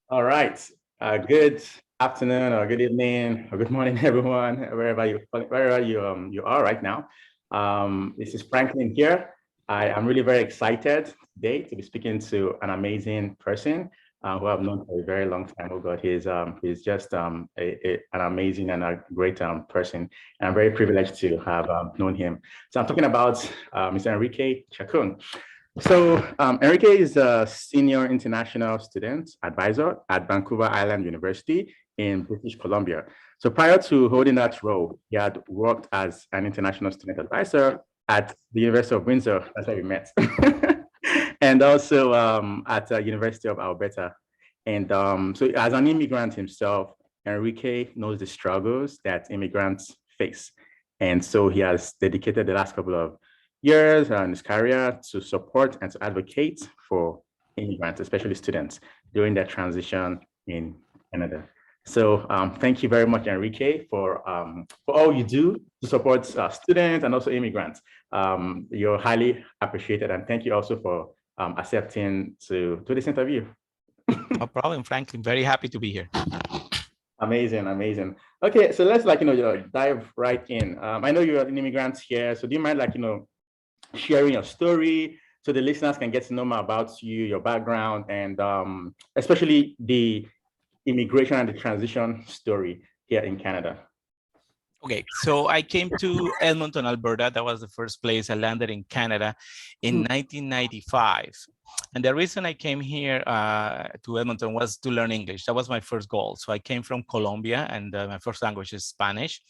All right. Good afternoon or good evening or good morning, everyone, wherever you are right now. This is Franklin here. I am really very excited today to be speaking to an amazing person who I've known for a very long time. Oh God, he's just an amazing and a great person. And I'm very privileged to have known him. So I'm talking about Mr. Enrique Chacon. So Enrique is a senior international student advisor at Vancouver Island University in British Columbia. So prior to holding that role, he had worked as an international student advisor at the University of Windsor. That's where we met. And also at the University of Alberta. And so as an immigrant himself, Enrique knows the struggles that immigrants face. And so he has dedicated the last couple of years in his career to support and to advocate for immigrants, especially students, during their transition in Canada. So thank you very much, Enrique, for all you do to support students and also immigrants. You're highly appreciated, and thank you also for accepting to do this interview. No problem, Franklin. Very happy to be here. Amazing, amazing. Okay, so let's dive right in. I know you're an immigrant here, so do you mind sharing your story so the listeners can get to know more about you, your background, and especially the immigration and the transition story here in Canada? Okay, so I came to Edmonton, Alberta. That was the first place I landed in Canada in 1995. And the reason I came here to Edmonton was to learn English. That was my first goal. So I came from Colombia, and my first language is Spanish.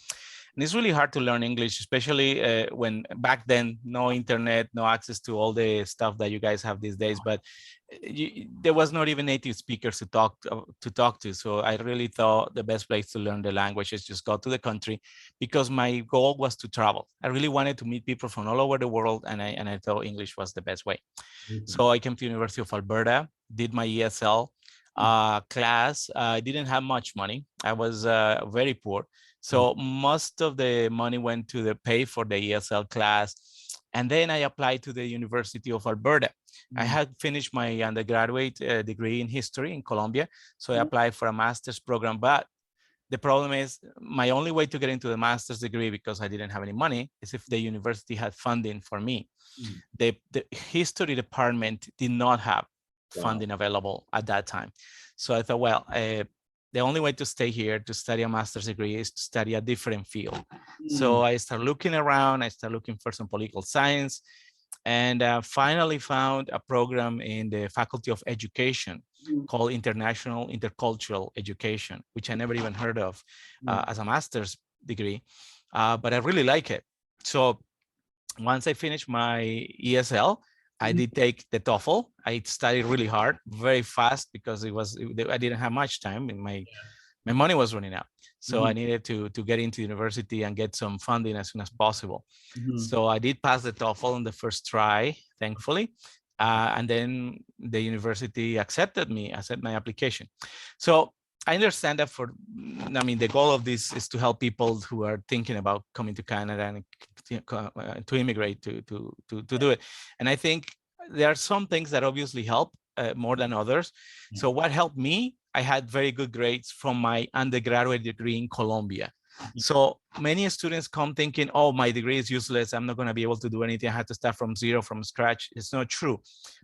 And it's really hard to learn English, especially when back then, no internet, no access to all the stuff that you guys have these days. But there was not even native speakers to talk to. So I really thought the best place to learn the language is just go to the country, because my goal was to travel. I really wanted to meet people from all over the world, and I thought English was the best way. So I came to University of Alberta, did my ESL class. I didn't have much money. I was very poor. So most of the money went to the pay for the ESL class. And then I applied to the University of Alberta. I had finished my undergraduate degree in history in Colombia. So I applied for a master's program. But the problem is my only way to get into the master's degree, because I didn't have any money, is if the university had funding for me. The history department did not have funding available at that time. So I thought, well, the only way to stay here to study a master's degree is to study a different field. So I started looking around. I started looking for some political science, and finally found a program in the Faculty of Education called International Intercultural Education, which I never even heard of as a master's degree, but I really like it. So once I finished my ESL, I did take the TOEFL. I studied really hard, very fast, because I didn't have much time, and my money was running out. So I needed to get into university and get some funding as soon as possible. So I did pass the TOEFL on the first try, thankfully. And then the university accepted my application. So I understand that the goal of this is to help people who are thinking about coming to Canada and to immigrate to do it. And I think there are some things that obviously help more than others. So what helped me, I had very good grades from my undergraduate degree in Colombia. So many students come thinking, oh, my degree is useless. I'm not going to be able to do anything. I have to start from zero, from scratch. It's not true.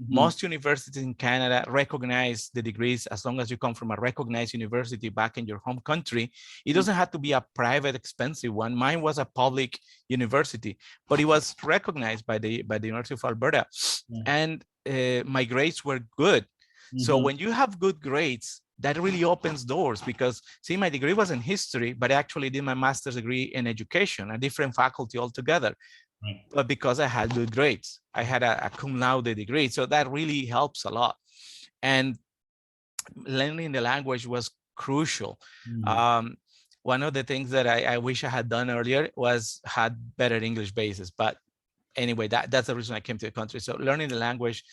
Most universities in Canada recognize the degrees as long as you come from a recognized university back in your home country. It doesn't have to be a private, expensive one. Mine was a public university, but it was recognized by the University of Alberta. And my grades were good. So when you have good grades, that really opens doors, because see, my degree was in history, but I actually did my master's degree in education, a different faculty altogether. But because I had good grades, I had a cum laude degree. So that really helps a lot. And learning the language was crucial. One of the things that I wish I had done earlier was had better English basis, but anyway, that's the reason I came to the country. So learning the language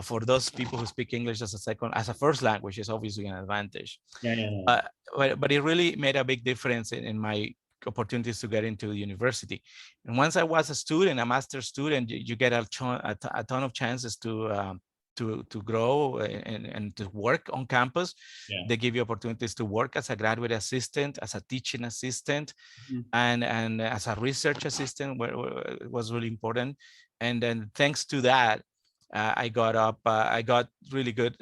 for those people who speak English as a first language is obviously an advantage. But it really made a big difference in my opportunities to get into the university. And once I was a student, a master's student, you get a ton of chances to to grow and to work on campus. Yeah. They give you opportunities to work as a graduate assistant, as a teaching assistant, and as a research assistant, where it was really important. And then thanks to that, I got really good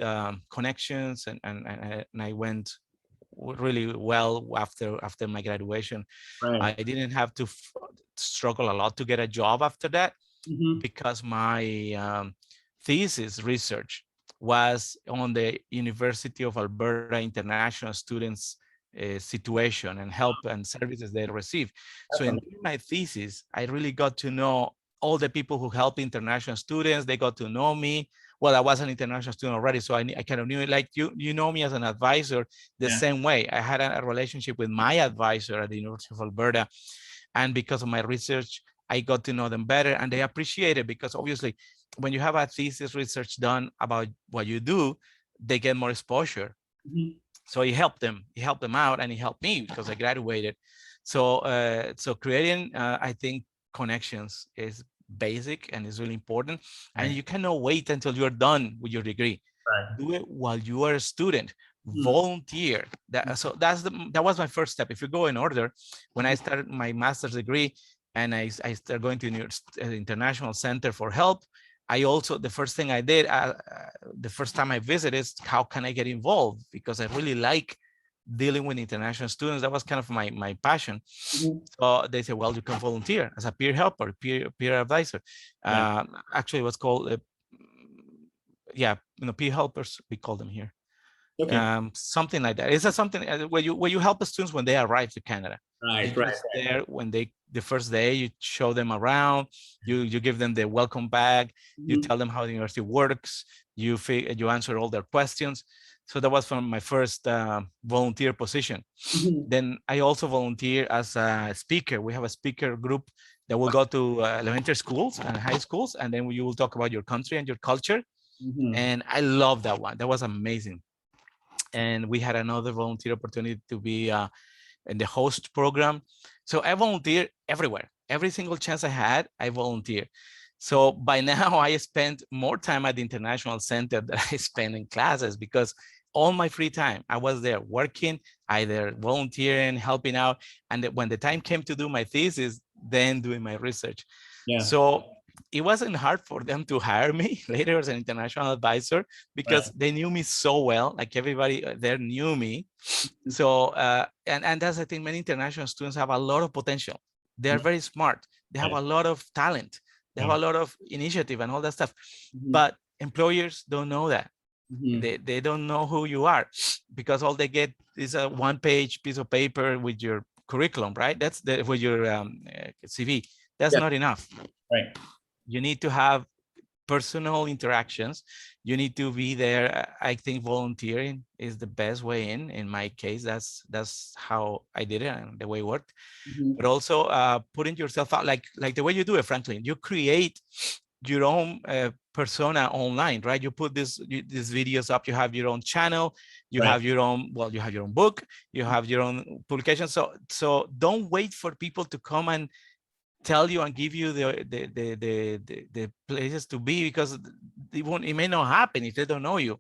connections, and I went really well after my graduation. Right. I didn't have to struggle a lot to get a job after that, because my thesis research was on the University of Alberta international students situation and help and services they receive. So in my thesis, I really got to know all the people who help international students. They got to know me. Well, I was an international student already, so I kind of knew it. Like you know me as an advisor the same way. I had a relationship with my advisor at the University of Alberta, and because of my research, I got to know them better, and they appreciate it, because obviously when you have a thesis research done about what you do, they get more exposure. So he helped them out, and he helped me because I graduated. So so creating, I think, connections is basic and is really important. And you cannot wait until you're done with your degree. Do it while you are a student. Volunteer. That was my first step. If you go in order, when I started my master's degree and I started going to the International Center for Help, I also, the first thing I did, the first time I visited, is how can I get involved? Because I really like dealing with international students. That was kind of my passion. So they said, well, you can volunteer as a peer helper, peer advisor. Actually, it was called, peer helpers, we call them here. Something like that. It's something where you help the students when they arrive to Canada. There when the first day, you show them around, you give them the welcome bag, you tell them how the university works, you answer all their questions. So that was from my first volunteer position. Then I also volunteer as a speaker. We have a speaker group that will go to elementary schools and high schools, and then you will talk about your country and your culture. And I love that one. That was amazing. And we had another volunteer opportunity to be in the host program. So I volunteer everywhere. Every single chance I had, I volunteer. So by now, I spent more time at the International Center than I spent in classes, because all my free time, I was there working, either volunteering, helping out. And when the time came to do my thesis, then doing my research. So it wasn't hard for them to hire me later as an international advisor, because they knew me so well. Like everybody there knew me. So, and that's, I think, many international students have a lot of potential. They're very smart. They have a lot of talent. They have a lot of initiative and all that stuff. But employers don't know that. They don't know who you are, because all they get is a one-page piece of paper with your curriculum, right? That's with your CV. That's not enough. You need to have personal interactions. You need to be there. I think volunteering is the best way in my case. That's how I did it and the way it worked. But also putting yourself out, like the way you do it, Franklin. You create your own persona online, right? You put these videos up. You have your own channel. You have your own, well, you have your own book. You have your own publication. So don't wait for people to come and tell you and give you the places to be, because it may not happen if they don't know you.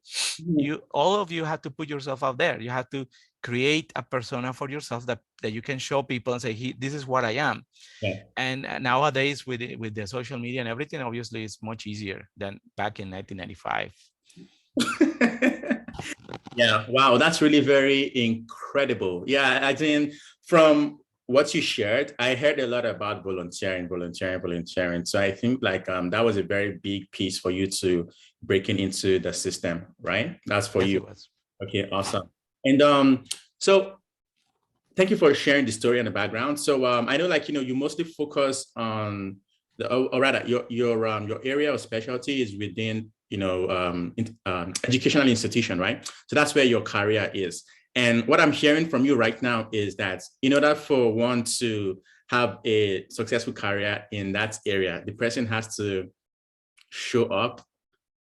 All of you have to put yourself out there. You have to create a persona for yourself that you can show people and say, this is what I am. And nowadays with the social media and everything, obviously it's much easier than back in 1995. Wow, that's really very incredible. I think from what you shared, I heard a lot about volunteering. So I think that was a very big piece for you to breaking into the system, right? That's for you. Okay, awesome. And so thank you for sharing the story and the background. So I know, you mostly focus on or rather your area of specialty is within educational institution, right? So that's where your career is. And what I'm hearing from you right now is that in order for one to have a successful career in that area, the person has to show up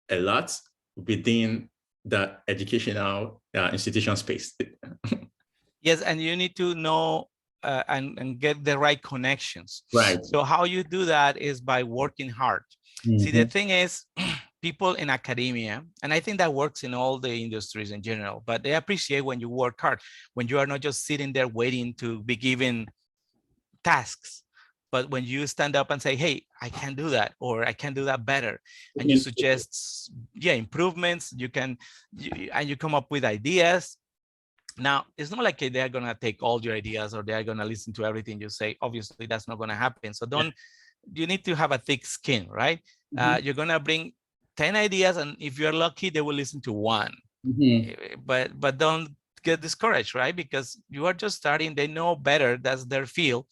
a lot within the educational institution space. Yes, and you need to know and get the right connections. Right. So how you do that is by working hard. See, the thing is, people in academia, and I think that works in all the industries in general, but they appreciate when you work hard, when you are not just sitting there waiting to be given tasks, but when you stand up and say, hey, I can do that, or I can do that better, and you suggest, yeah, improvements, and you come up with ideas. Now, it's not like they're going to take all your ideas or they're going to listen to everything you say. Obviously, that's not going to happen. So you need to have a thick skin, right? You're going to bring 10 ideas, and if you're lucky, they will listen to one. But don't get discouraged, right? Because you are just starting. They know better. That's their field.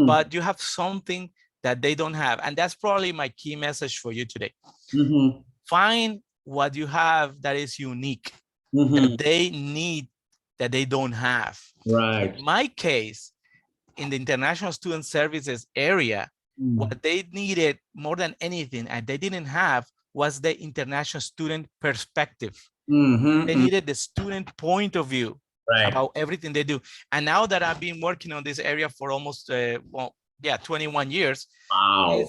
But you have something that they don't have. And that's probably my key message for you today. Find what you have that is unique, that they need, that they don't have. Right. In my case, in the international student services area, what they needed more than anything, and they didn't have, was the international student perspective. They needed the student point of view about everything they do. And now that I've been working on this area for almost, 21 years, Wow.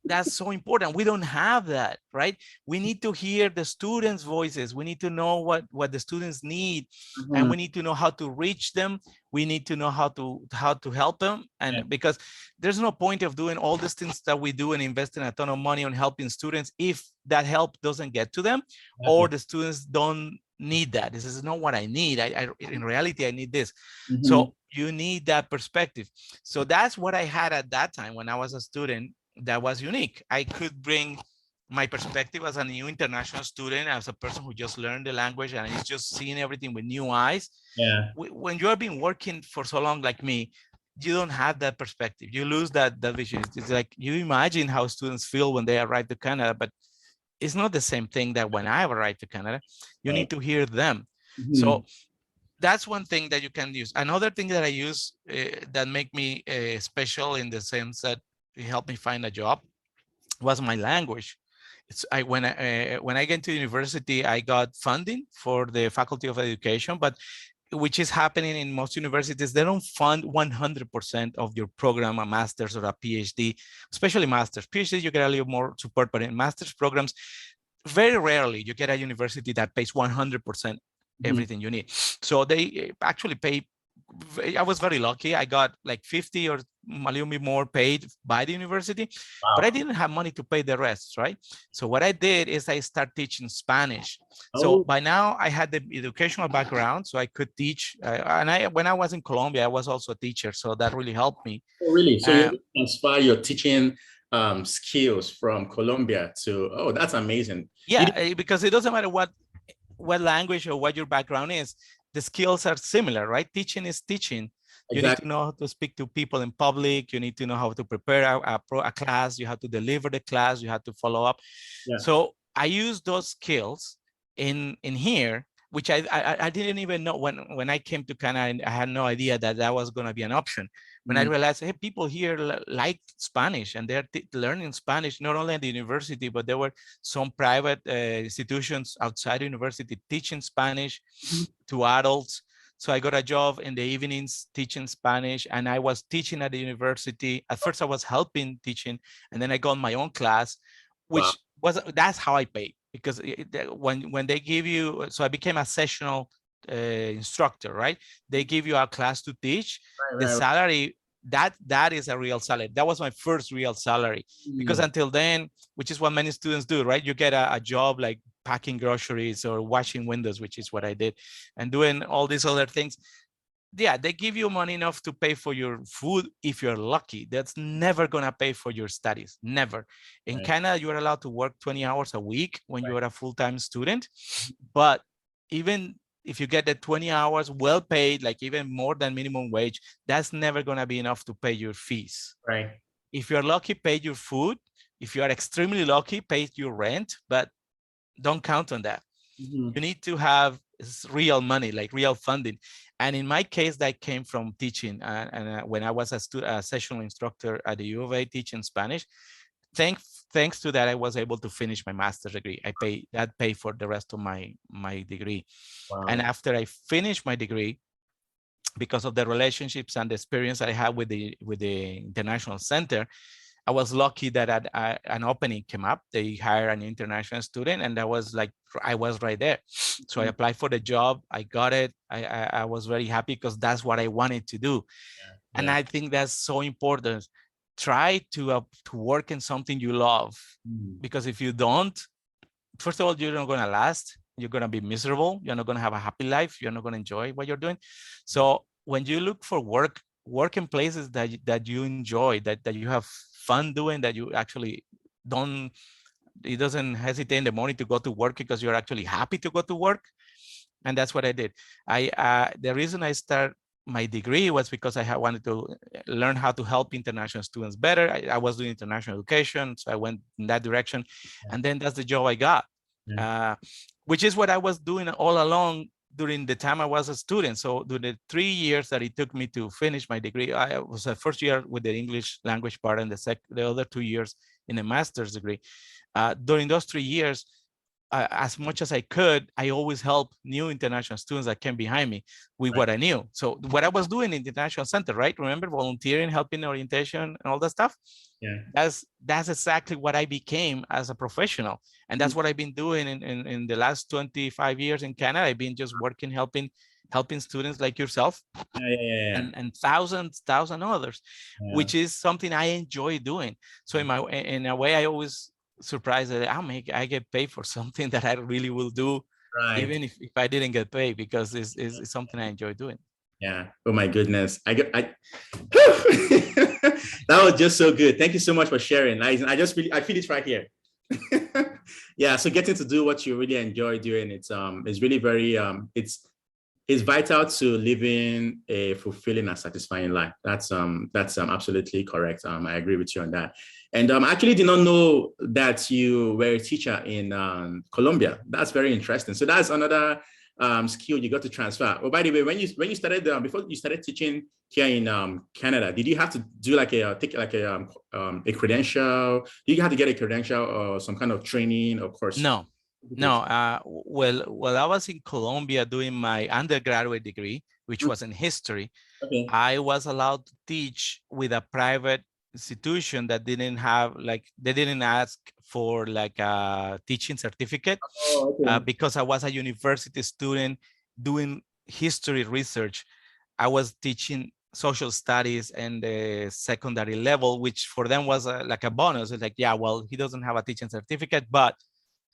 That's so important. We don't have that, right? We need to hear the students' voices. We need to know what the students need, and we need to know how to reach them. We need to know how to help them. And because there's no point of doing all these things that we do and investing a ton of money on helping students if that help doesn't get to them, or the students don't need that. This is not what I need. In reality, I need this. So you need that perspective. So that's what I had at that time when I was a student. That was unique. I could bring my perspective as a new international student, as a person who just learned the language and is just seeing everything with new eyes. Yeah. When you have been working for so long like me, you don't have that perspective. You lose that vision. It's like you imagine how students feel when they arrive to Canada, but it's not the same thing that when I arrived to Canada. You need to hear them. So that's one thing that you can use. Another thing that I use that make me special in the sense that it helped me find a job was my language. When I get to university, I got funding for the Faculty of Education, but which is happening in most universities. They don't fund 100% of your program, a master's or a PhD, especially master's. PhD, you get a little more support, but in master's programs, very rarely you get a university that pays 100% everything you need. So they actually pay. I was very lucky. I got like 50 or a little bit more paid by the university, but I didn't have money to pay the rest, right? So what I did is I started teaching Spanish. So by now I had the educational background, so I could teach. When I was in Colombia, I was also a teacher, so that really helped me. Oh, really? So you transfer your teaching skills from Colombia to, that's amazing. Yeah, because it doesn't matter what language or what your background is. The skills are similar, right? Teaching is teaching. You need to know how to speak to people in public. You need to know how to prepare a class. You have to deliver the class. You have to follow up. So I use those skills in here, which I didn't even know when I came to Canada. I had no idea that was going to be an option. When I realized, hey, people here like Spanish and they're learning Spanish, not only at the university, but there were some private institutions outside the university teaching Spanish to adults. So I got a job in the evenings teaching Spanish, and I was teaching at the university. At first I was helping teaching, and then I got my own class, which that's how I paid, because when they give you, so I became a sessional instructor, right? They give you a class to teach. The salary, that is a real salary. That was my first real salary, because until then, which is what many students do, right? You get a job like packing groceries or washing windows, which is what I did, and doing all these other things. Yeah, they give you money enough to pay for your food if you're lucky. That's never gonna pay for your studies, never. In Canada, you're allowed to work 20 hours a week when you're a full-time student, but even if you get the 20 hours well paid, like even more than minimum wage, that's never gonna be enough to pay your fees. Right. If you're lucky, pay your food. If you are extremely lucky, pay your rent, but don't count on that. You need to have real money, like real funding. And in my case, that came from teaching. When I was a sessional instructor at the U of A teaching Spanish, thanks to that, I was able to finish my master's degree. I paid for the rest of my degree. And after I finished my degree, because of the relationships and the experience that I had with the International Center, I was lucky that an opening came up. They hired an international student, and that was like, I was right there. So I applied for the job. I got it. I was very happy because that's what I wanted to do. Yeah. And I think that's so important. Try to work in something you love, because if you don't, first of all, you're not going to last. You're going to be miserable. You're not going to have a happy life. You're not going to enjoy what you're doing. So when you look for work in places that you enjoy, that you have fun doing, that you actually don't, it doesn't hesitate in the morning to go to work because you're actually happy to go to work. And that's what I did. The reason I started my degree was because I wanted to learn how to help international students better. I was doing international education, so I went in that direction. And then that's the job I got, which is what I was doing all along during the time I was a student. So during the 3 years that it took me to finish my degree, I was the first year with the English language part, and the other 2 years in a master's degree. During those 3 years, as much as I could, I always help new international students that came behind me with what I knew. So what I was doing in the International Center, right? Remember, volunteering, helping orientation and all that stuff? Yeah. That's exactly what I became as a professional. And that's what I've been doing in the last 25 years in Canada. I've been just working, helping students like yourself and thousands others, which is something I enjoy doing. So in a way, I always surprised that I get paid for something that I really will do, even if I didn't get paid, because it's something I enjoy doing. Yeah. Oh my goodness. That was just so good. Thank you so much for sharing. I feel it right here. Yeah. So getting to do what you really enjoy doing, it's really very it's vital to living a fulfilling and satisfying life. That's absolutely correct. I agree with you on that. And I actually did not know that you were a teacher in Colombia. That's very interesting. So that's another skill you got to transfer. Oh, by the way, when you started before you started teaching here in Canada, did you have to do like a credential? Did you have to get a credential or some kind of training or course? No. Well, I was in Colombia doing my undergraduate degree, which was in history. I was allowed to teach with a private institution that didn't have they didn't ask for like a teaching certificate. Because I was a university student doing history research. I was teaching social studies and the secondary level, which for them was like a bonus. It's like, yeah, well, he doesn't have a teaching certificate, but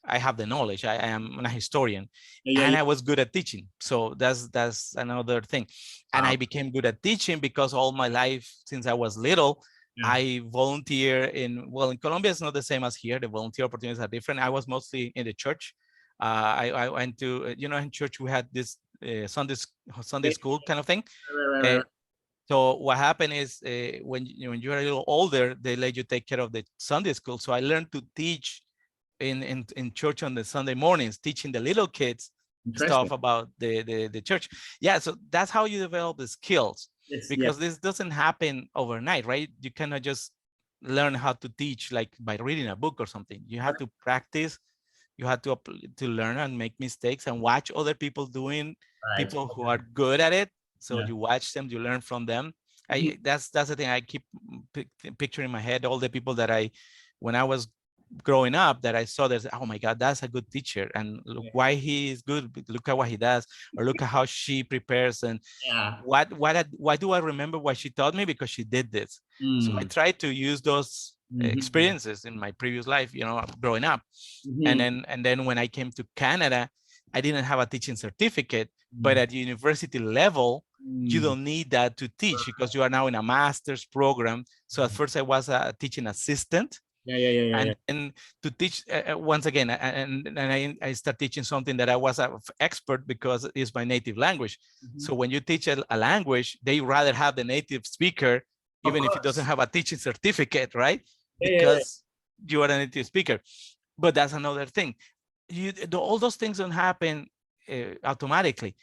I have the knowledge. I am a historian, and I was good at teaching. So that's another thing. And I became good at teaching because all my life, since I was little, I volunteer in Colombia, it's not the same as here. The volunteer opportunities are different. I was mostly in the church. I went to, in church we had this Sunday school kind of thing. So what happened is when you're a little older, they let you take care of the Sunday school. So I learned to teach in church on the Sunday mornings, teaching the little kids stuff about the church. Yeah, so that's how you develop the skills, because this doesn't happen overnight, right? You cannot just learn how to teach like by reading a book or something. You have to practice. You have to learn and make mistakes and watch other people doing, people who are good at it. So you watch them, you learn from them. That's the thing I keep picturing in my head, all the people that when I was growing up, that I saw that, oh my God, that's a good teacher. And look why he is good. Look at what he does, or look at how she prepares. And why do I remember what she taught me? Because she did this. So I try to use those experiences in my previous life, growing up. And then when I came to Canada, I didn't have a teaching certificate, but at the university level, you don't need that to teach, because you are now in a master's program. So at first I was a teaching assistant. And to teach once again, and I start teaching something that I was an expert, because it's my native language. So when you teach a language, they rather have the native speaker, even if it doesn't have a teaching certificate, right? Because you are a native speaker. But that's another thing. All those things don't happen automatically.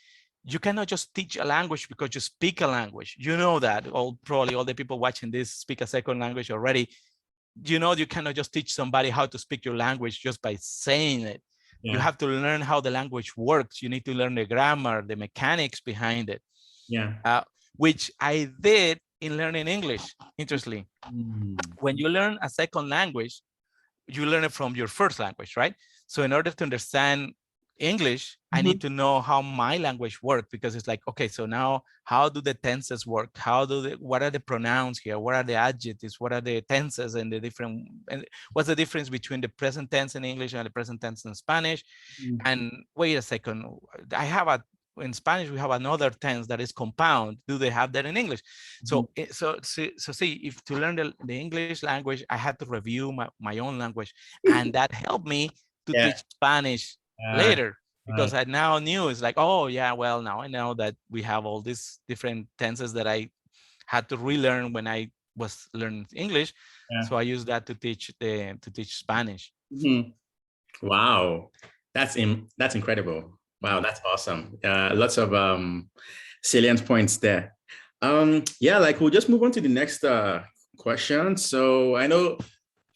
You cannot just teach a language because you speak a language. You know that. Probably all the people watching this speak a second language already. You cannot just teach somebody how to speak your language just by saying it. You have to learn how the language works. You need to learn the grammar, the mechanics behind it. Which I did in learning English, interestingly. Mm. When you learn a second language, you learn it from your first language, right? So in order to understand English, I need to know how my language works, because it's like, okay, so now how do the tenses work? What are the pronouns here? What are the adjectives? What are the tenses and and what's the difference between the present tense in English and the present tense in Spanish? And wait a second, in Spanish, we have another tense that is compound. Do they have that in English? So see, if to learn the English language, I had to review my own language, and that helped me to Yeah. teach Spanish later, because I now knew, it's like, oh yeah, well, now I know that we have all these different tenses that I had to relearn when I was learning English. Yeah. So I use that to teach Spanish. Wow, that's incredible. Wow, that's awesome. Lots of salient points there. Yeah, like we'll just move on to the next question. So I know,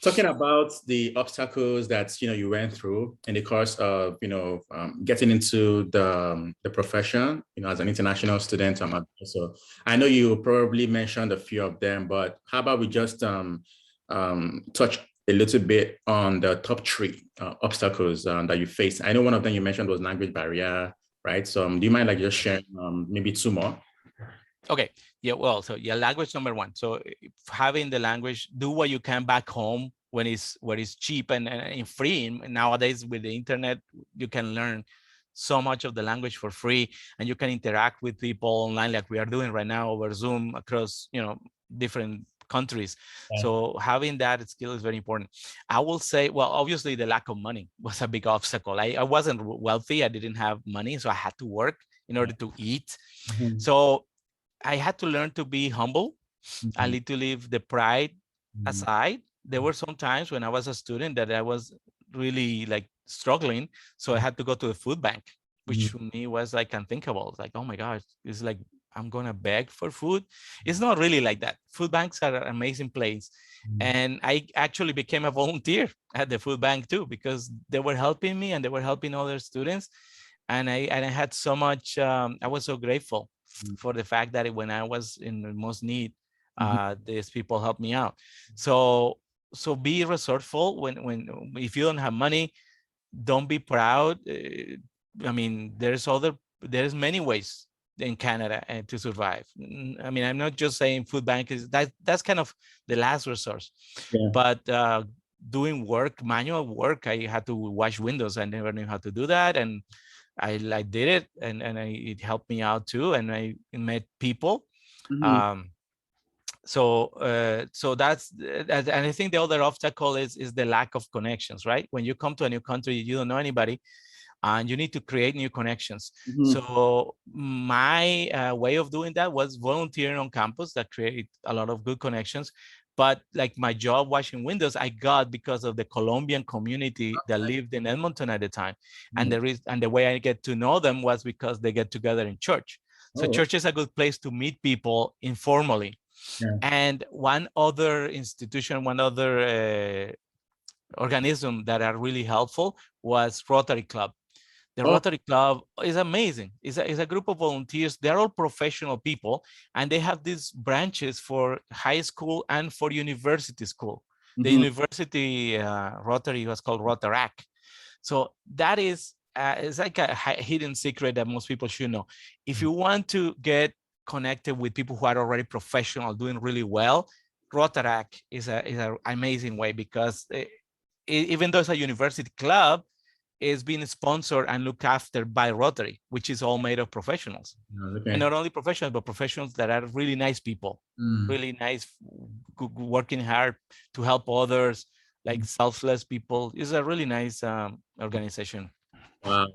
talking about the obstacles that you went through in the course of getting into the profession, as an international student. So I know you probably mentioned a few of them, but how about we just touch a little bit on the top three obstacles that you faced? I know one of them you mentioned was language barrier, right? So do you mind like just sharing maybe two more? Okay. Yeah. Well, so yeah, language number one. So having the language, do what you can back home when it's cheap and free. And nowadays with the internet, you can learn so much of the language for free, and you can interact with people online like we are doing right now over Zoom across, different countries. Yeah. So having that skill is very important. I will say, well, obviously the lack of money was a big obstacle. I wasn't wealthy. I didn't have money, so I had to work in order to eat. So I had to learn to be humble. I need to leave the pride aside. There were some times when I was a student that I was really like struggling. So I had to go to the food bank, which to me was like unthinkable. It's like, oh my gosh, it's like, I'm going to beg for food. It's not really like that. Food banks are an amazing place. And I actually became a volunteer at the food bank too, because they were helping me and they were helping other students. And I had so much, I was so grateful for the fact that when I was in the most need, these people helped me out. So be resourceful if you don't have money, don't be proud. I mean, there's many ways in Canada to survive. I mean, I'm not just saying food bank that's kind of the last resource, but doing manual work, I had to wash windows. I never knew how to do that, and I did it, and it helped me out too, and I met people. So that's, and I think the other obstacle is the lack of connections, right? When you come to a new country, you don't know anybody, and you need to create new connections. So my way of doing that was volunteering on campus. That created a lot of good connections. But like my job washing windows, I got because of the Colombian community that lived in Edmonton at the time. And the way I get to know them was because they get together in church. So church is a good place to meet people informally. And one other institution, one other organism that are really helpful was Rotary Club. The Rotary Club is amazing. It's a group of volunteers. They're all professional people, and they have these branches for high school and for university school. The university Rotary was called Rotarac. So that is it's like a hidden secret that most people should know. If you want to get connected with people who are already professional, doing really well, Rotarac is an amazing way, because even though it's a university club, is being sponsored and looked after by Rotary, which is all made of professionals. And not only professionals, but professionals that are really nice people, really nice, working hard to help others, like selfless people. It's a really nice organization. Wow,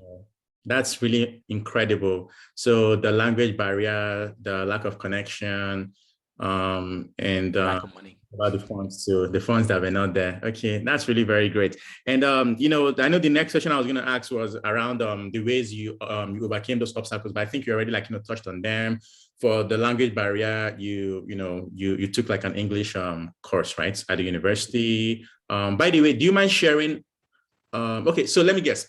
that's really incredible. So the language barrier, the lack of connection, and lack of money. About the funds too, the funds that were not there. Okay, that's really very great. And I know the next question I was going to ask was around the ways you overcame those obstacles, but I think you already touched on them. For the language barrier, you took like an English course, right, at the university. By the way, do you mind sharing? Okay, so let me guess.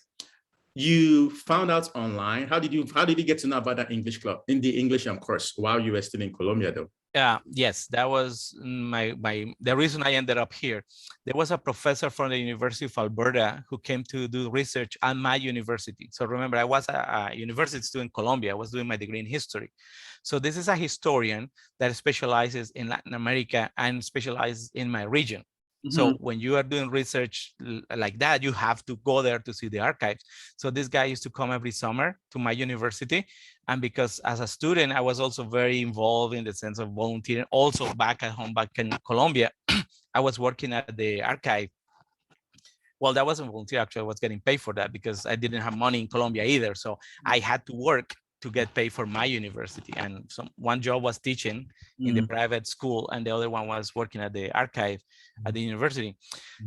You found out online. How did you get to know about that English club in the English course while you were still in Colombia, though? Yes, that was the reason I ended up here. There was a professor from the University of Alberta who came to do research at my university. So remember, I was a university student in Colombia. I was doing my degree in history. So this is a historian that specializes in Latin America and specializes in my region. So when you are doing research like that, you have to go there to see the archives. So this guy used to come every summer to my university. And because as a student, I was also very involved in the sense of volunteering. Also back at home, back in Colombia, I was working at the archive. Well, that wasn't volunteer, actually. I was getting paid for that because I didn't have money in Colombia either. So I had to work to get paid for my university. And so one job was teaching in the private school, and the other one was working at the archive at the university.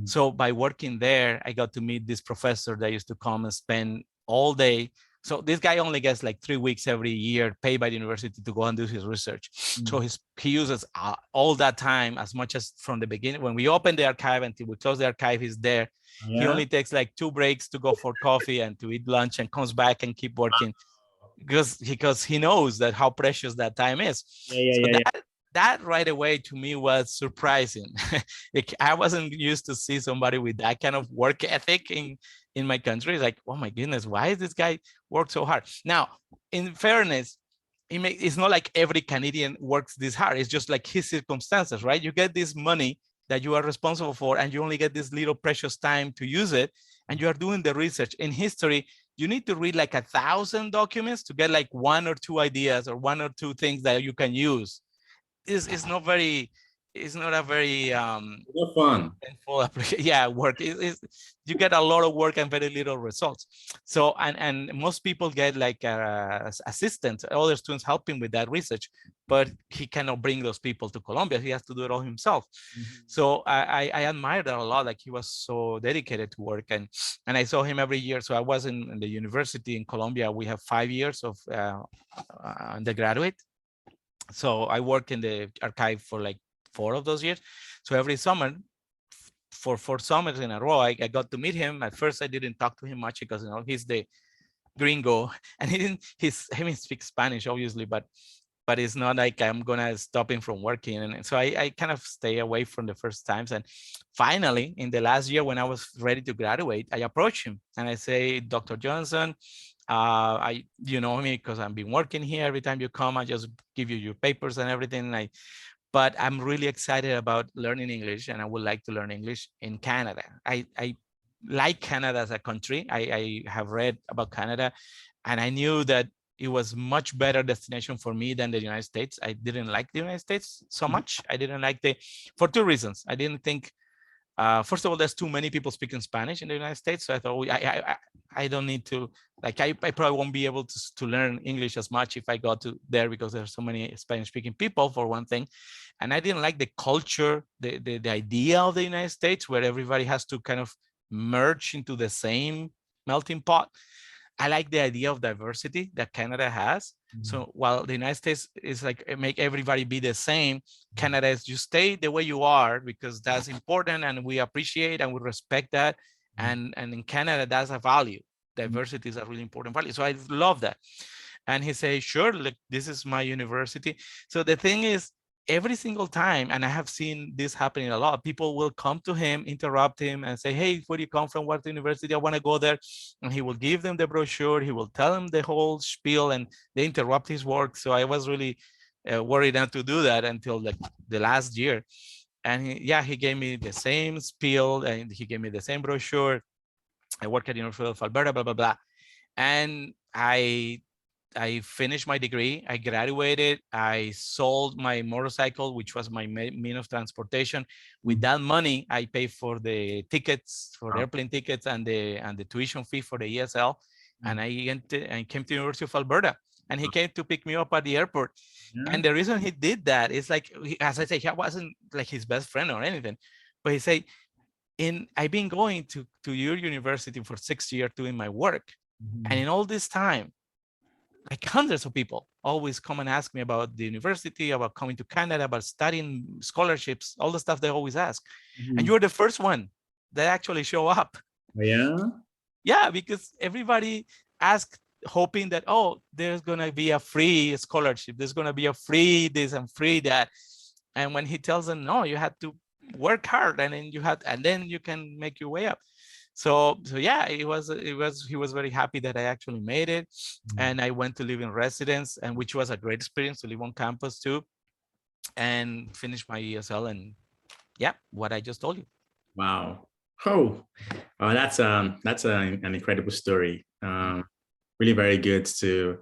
So by working there, I got to meet this professor that used to come and spend all day. So this guy only gets like 3 weeks every year paid by the university to go and do his research. So he uses all that time, as much as from the beginning. When we open the archive until we close the archive, he's there. He only takes like 2 breaks to go for coffee and to eat lunch, and comes back and keep working because he knows that how precious that time is. That right away to me was surprising. I wasn't used to see somebody with that kind of work ethic in my country. It's like, oh my goodness, why is this guy work so hard? Now, in fairness, it's not like every Canadian works this hard. It's just like his circumstances, right? You get this money that you are responsible for, and you only get this little precious time to use it, and you are doing the research. In history, you need to read like 1,000 documents to get like 1 or 2 ideas or 1 or 2 things that you can use. It's not a very fun. Yeah, work. You get a lot of work and very little results. So and most people get like assistants, other students helping with that research, but he cannot bring those people to Colombia. He has to do it all himself. So I admired that a lot. Like, he was so dedicated to work, and I saw him every year. So I was in the university in Colombia. We have 5 years of undergraduate. So I worked in the archive for like 4 of those years. So every summer, for 4 summers in a row, I got to meet him. At first, I didn't talk to him much because, you know, he's the gringo, and he speaks Spanish, obviously, but it's not like I'm gonna stop him from working. And so I kind of stay away from the first times. And finally, in the last year, when I was ready to graduate, I approached him and I say, Dr. Johnson, you know me because I've been working here. Every time you come, I just give you your papers and everything. But I'm really excited about learning English, and I would like to learn English in Canada. I like Canada as a country. I have read about Canada, and I knew that it was much better destination for me than the United States. I didn't like the United States so much. I didn't like for 2 reasons. I didn't think, first of all, there's too many people speaking Spanish in the United States. So I thought, I don't need to, like, I probably won't be able to learn English as much if I go to there, because there's so many Spanish speaking people, for one thing. And I didn't like the culture, the idea of the United States, where everybody has to kind of merge into the same melting pot. I like the idea of diversity that Canada has. So while the United States is like make everybody be the same, Canada is you stay the way you are because that's important, and we appreciate and we respect that. And in Canada, that's a value. Diversity is a really important value. So I love that. And he said, sure, look, this is my university. So the thing is, every single time, and I have seen this happening a lot, people will come to him, interrupt him, and say, hey, where do you come from? What university? I want to go there. And he will give them the brochure. He will tell them the whole spiel, and they interrupt his work. So I was really worried not to do that until like the last year. And he gave me the same spiel, and he gave me the same brochure. I work at the University of Alberta, blah, blah, blah. And I finished my degree. I graduated. I sold my motorcycle, which was my mean of transportation. With that money, I paid for the tickets, for the airplane tickets, and the tuition fee for the ESL. And I came to the University of Alberta, and he came to pick me up at the airport. And the reason he did that is, like, as I say, he wasn't like his best friend or anything, but he said, I've been going to your university for 6 years doing my work. And in all this time, like hundreds of people always come and ask me about the university, about coming to Canada, about studying, scholarships, all the stuff they always ask. And you're the first one that actually show up. Yeah. Yeah, because everybody asks hoping that, oh, there's going to be a free scholarship. There's going to be a free this and free that. And when he tells them, no, you have to work hard, and then you can make your way up. So yeah, he was very happy that I actually made it. And I went to live in residence, and which was a great experience to live on campus too, and finish my ESL. And yeah, what I just told you. Wow. Oh, that's an incredible story. Really very good to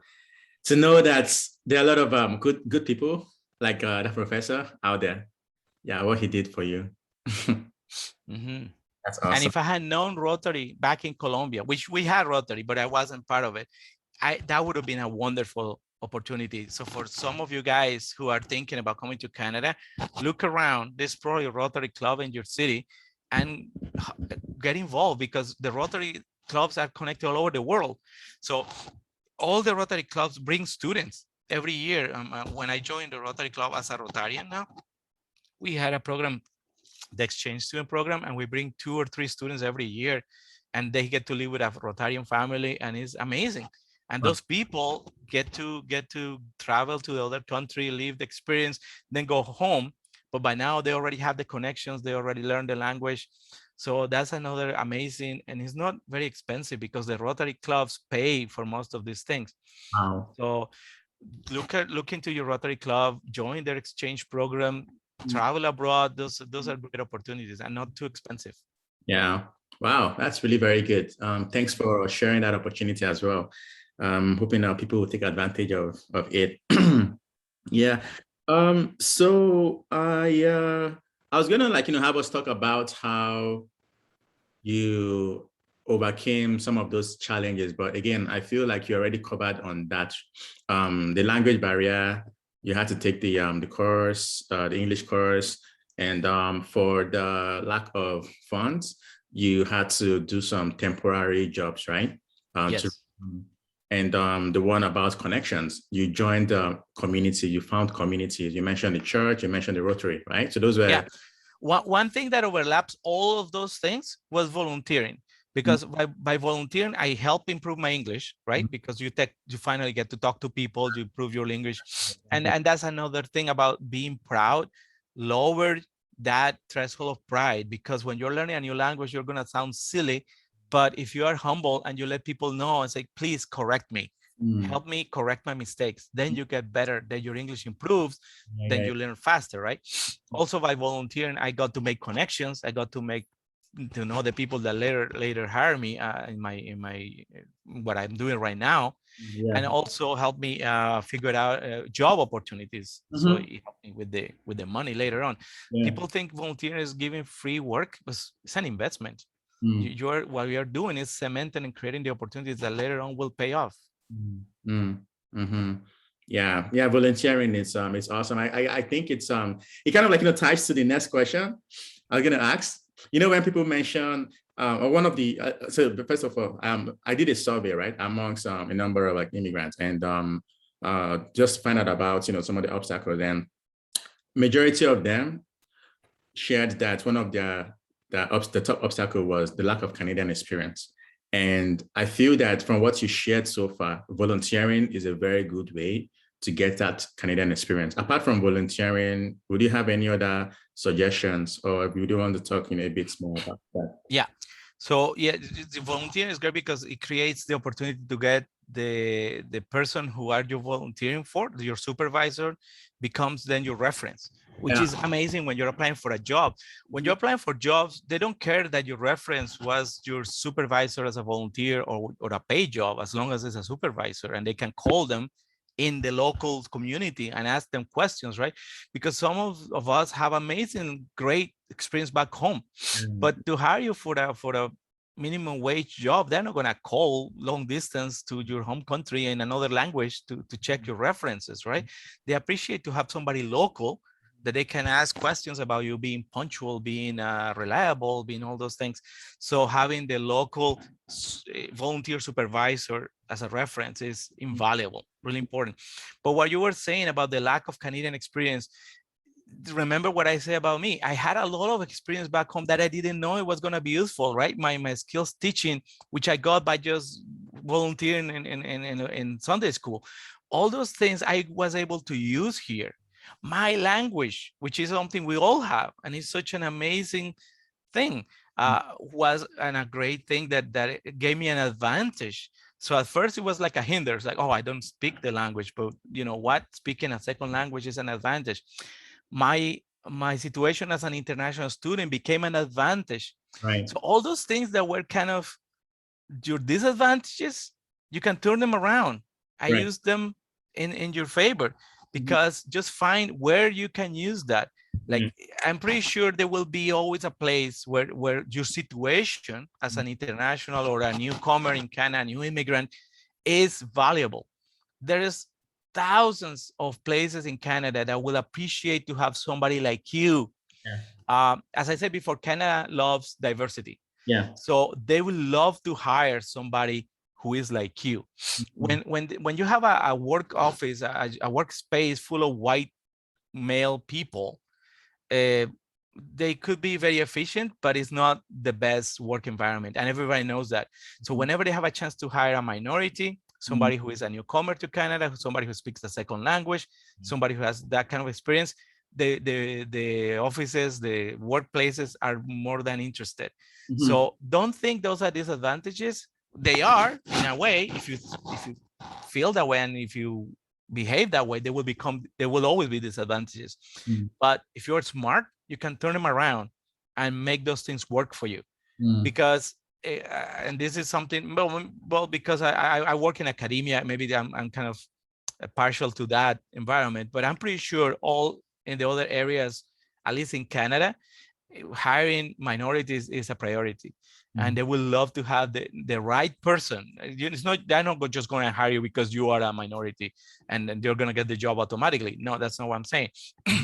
know that there are a lot of good people like the professor out there. Yeah, what he did for you. That's awesome. And if I had known Rotary back in Colombia, which we had Rotary, but I wasn't part of it, that would have been a wonderful opportunity. So for some of you guys who are thinking about coming to Canada, look around. There's probably a Rotary Club in your city and get involved, because the Rotary Clubs are connected all over the world. So all the Rotary Clubs bring students every year. When I joined the Rotary Club as a Rotarian now, we had a program, the exchange student program, and we bring 2 or 3 students every year, and they get to live with a Rotarian family, and it's amazing. And those people get to travel to the other country, live the experience, then go home. But by now they already have the connections, they already learned the language. So that's another amazing, and it's not very expensive because the Rotary Clubs pay for most of these things. Wow. So look into your Rotary Club, join their exchange program, travel abroad. Those are great opportunities and not too expensive. Yeah. Wow, that's really very good. Thanks for sharing that opportunity as well. Hoping people will take advantage of it. Yeah. So I was gonna have us talk about how you overcame some of those challenges, but again, I feel like you already covered on that. The language barrier, you had to take the course, the English course, and for the lack of funds, you had to do some temporary jobs, right? Yes. And the one about connections, you joined the community, you found communities. You mentioned the church, you mentioned the Rotary, right? So those were... Yeah. One thing that overlaps all of those things was volunteering, because by volunteering, I help improve my English, right? Because you finally get to talk to people, you improve your English. And that's another thing about being proud. Lower that threshold of pride, because when you're learning a new language, you're going to sound silly. But if you are humble and you let people know and say, please correct me, help me correct my mistakes, then you get better, then your English improves, then you learn faster, right? Also, by volunteering, I got to make connections. I got to know the people that later hire me in my what I'm doing right now. And also help me figure out job opportunities. So it helped me with the money later on. People think volunteering is giving free work, but it's an investment. What you're doing is cementing and creating the opportunities that later on will pay off. Yeah, volunteering is it's awesome. I think it's it kind of ties to the next question I was gonna ask. When people mention one of the so first of all, I did a survey, right, amongst a number of immigrants, and just find out about some of the obstacles, and majority of them shared that one of the top obstacle was the lack of Canadian experience. And I feel that from what you shared so far, volunteering is a very good way to get that Canadian experience. Apart from volunteering, would you have any other suggestions, or would you want to talk a bit more about that? Yeah. So yeah, the volunteering is great because it creates the opportunity to get the person who are you volunteering for, your supervisor, becomes then your reference, which is amazing when you're applying for a job. When you're applying for jobs, they don't care that your reference was your supervisor as a volunteer or a paid job, as long as it's a supervisor, and they can call them in the local community and ask them questions, right? Because some of us have amazing, great experience back home, but to hire you for a minimum wage job, they're not going to call long distance to your home country in another language to check your references, right? They appreciate to have somebody local that they can ask questions about you being punctual, being reliable, being all those things. So having the local volunteer supervisor as a reference is invaluable, really important. But what you were saying about the lack of Canadian experience, remember what I say about me. I had a lot of experience back home that I didn't know it was going to be useful, right? My skills teaching, which I got by just volunteering in Sunday school. All those things I was able to use here. My language, which is something we all have, and it's such an amazing thing, was a great thing that it gave me an advantage. So at first it was like a hinder. It's like, oh, I don't speak the language, but you know what? Speaking a second language is an advantage. My situation as an international student became an advantage. Right. So all those things that were kind of your disadvantages, you can turn them around. I Right. use them in your favor, because just find where you can use that. Like, I'm pretty sure there will be always a place where your situation as an international or a newcomer in Canada, a new immigrant, is valuable. There is thousands of places in Canada that will appreciate to have somebody like you. Yeah. As I said before, Canada loves diversity. Yeah. So they will love to hire somebody who is like you. When you have a work office, a workspace full of white male people, they could be very efficient, but it's not the best work environment, and everybody knows that. So whenever they have a chance to hire a minority, somebody who is a newcomer to Canada, somebody who speaks the second language, somebody who has that kind of experience, the offices, the workplaces are more than interested. So don't think those are disadvantages. They are, in a way. If you feel that way and if you behave that way, there will always be disadvantages. But if you're smart, you can turn them around and make those things work for you. Because and this is something, well, because I work in academia, maybe I'm kind of partial to that environment, but I'm pretty sure all in the other areas, at least in Canada, hiring minorities is a priority. And they will love to have the right person. It's not, they're not just going to hire you because you are a minority and they're going to get the job automatically. No, that's not what I'm saying.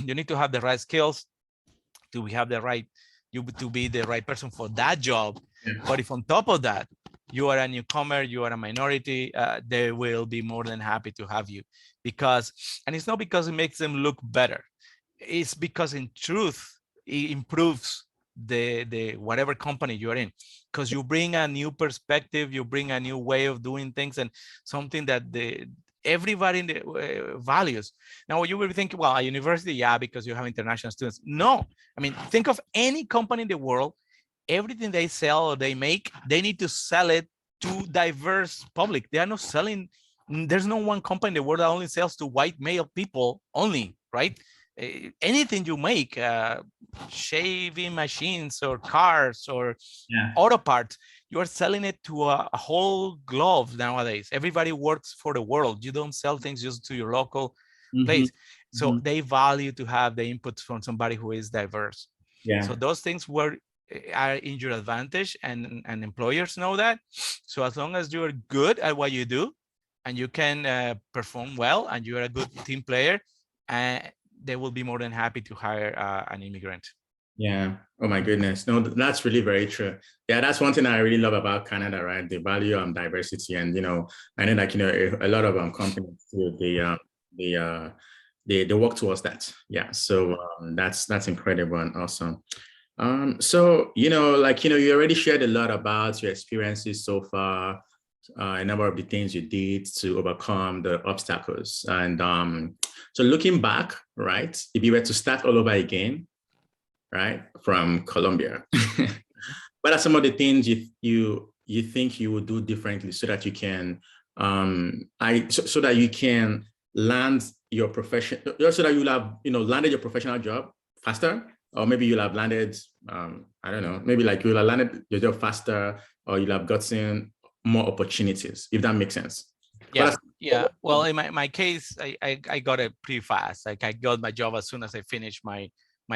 You need to have the right skills to have the right, to be the right person for that job. But if on top of that, you are a newcomer, you are a minority, they will be more than happy to have you. Because, and it's not because it makes them look better. It's because in truth, it improves the whatever company you're in, because you bring a new perspective, you bring a new way of doing things, and something that everybody in the values. Now you will be thinking, well, a university, yeah, because you have international students. No, I mean, think of any company in the world. Everything they sell or they make, they need to sell it to diverse public. They are not selling. There's no one company in the world that only sells to white male people only, right? Anything you make, shaving machines or cars or auto parts, you are selling it to a whole globe nowadays. Everybody works for the world. You don't sell things just to your local place. So they value to have the input from somebody who is diverse. So those things are in your advantage, and employers know that. So as long as you're good at what you do and you can perform well and you're a good team player, they will be more than happy to hire an immigrant. Yeah. Oh my goodness. No, that's really very true. Yeah, that's one thing I really love about Canada, right? The value on diversity, and I know, like, a lot of companies too, they work towards that. Yeah. So that's incredible and awesome. So like, you already shared a lot about your experiences so far, a number of the things you did to overcome the obstacles. And so looking back, right, if you were to start all over again, right, from Colombia, what are some of the things you think you would do differently so that you can so that you can land your profession, so that you'll have landed your professional job faster, or maybe you'll have landed I don't know, maybe like you'll have landed your job faster, or you'll have gotten more opportunities, if that makes sense. Yeah. Well, in my case, I got it pretty fast. Like, I got my job as soon as I finished my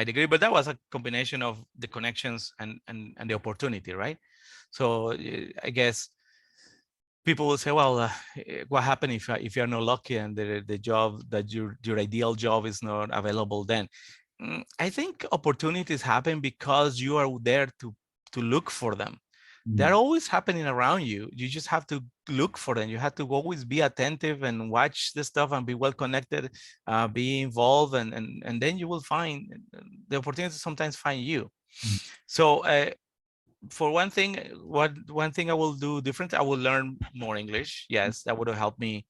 degree, but that was a combination of the connections and the opportunity, right? So I guess people will say, well, what happens if you're not lucky and the job that your ideal job is not available then? I think opportunities happen because you are there to look for them. They're always happening around you. You just have to look for them. You have to always be attentive and watch the stuff and be well connected, be involved, and then you will find the opportunities sometimes find you. So for one thing, one thing I will do different, I will learn more English. Yes, that would have helped me